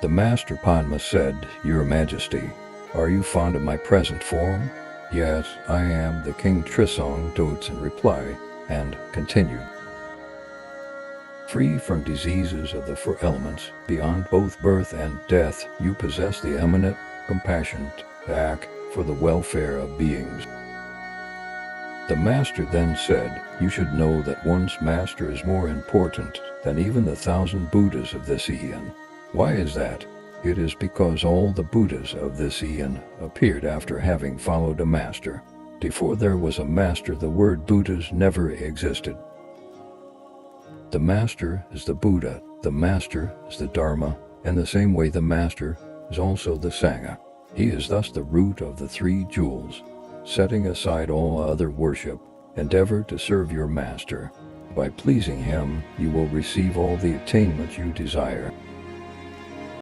The Master Padma said, "Your Majesty, are you fond of my present form?" "Yes, I am," the King Trisong Deutsen replied, and continued. Free from diseases of the four elements, beyond both birth and death, you possess the eminent, compassionate act for the welfare of beings. The Master then said, "You should know that one's Master is more important than even the 1,000 Buddhas of this eon." Why is that? It is because all the Buddhas of this eon appeared after having followed a Master. Before there was a Master, the word Buddhas never existed. The Master is the Buddha, the Master is the Dharma, and the same way the Master is also the Sangha. He is thus the root of the 3 jewels. Setting aside all other worship, endeavor to serve your Master. By pleasing him, you will receive all the attainments you desire.